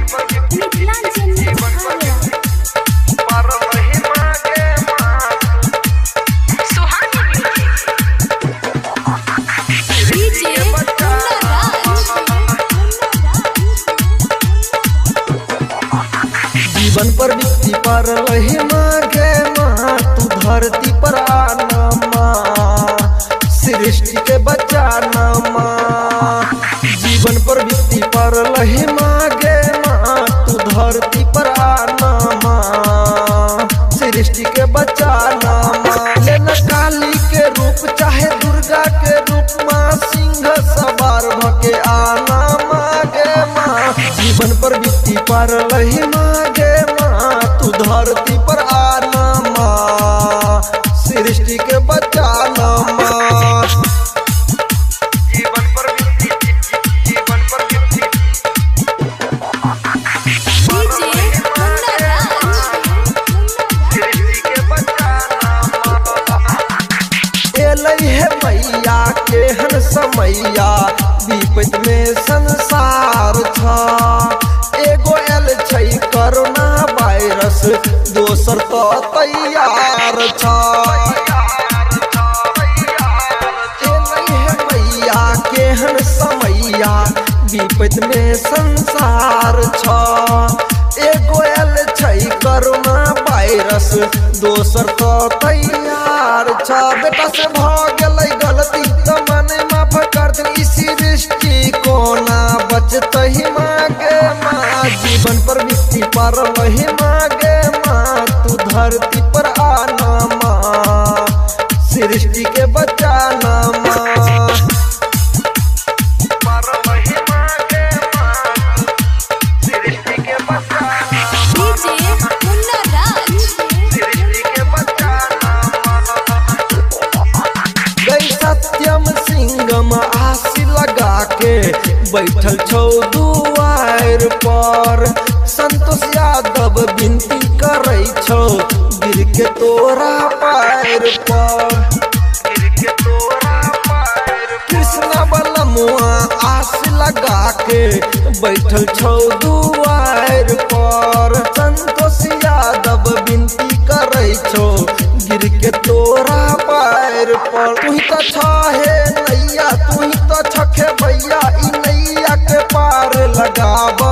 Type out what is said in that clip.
जीवन पर बीती पर लही मांगे माँ तू धरती पर आना माँ सृष्टि के बचाना माँ। जीवन पर बीती पर लही मांगे माँ तू धरती पर आना माँ सृष्टि के बचाना माँ। लेना काली के रूप चाहे दुर्गा के रूप माँ सिंह सवार भके आना मांगे माँ। जीवन पर बीती पर लही मांगे माँ तू धरती पर आना माँ सृष्टि के बचाना माँ। जीवन पर बीती सृष्टि के बचाना है मैया के हन समैया विपद में संसार था। एगो एल छै कोरोना वायरस दोसर तो तैयार था। मैया के हन समैया विपद में संसार था। एगो एल छै कोरोना वायरस दोसर तो तैयार था। बेटा से भाग गई गलती तो मने माफ कर दे सृष्टि कोना बचत ही मांगे माँ। जीवन पर बीती पर वही मांगे माँ तू धरती पर आना माँ सृष्टि के बचाना माँ। सत्यम सिंगम आशी लगा के बैठल छौ दुआर पर। संतोष यादव विनती करे छौ गिर के तोरा पैर पर। कृष्ण बलमुआ आशी लगा के बैठल छौ दुआर पर। संतोष यादव विनती करे छौ गिर के तोरा पैर पर। तू ही तो छहे नैया तू ही तो छखे भैया ई नैया के पार लगावा।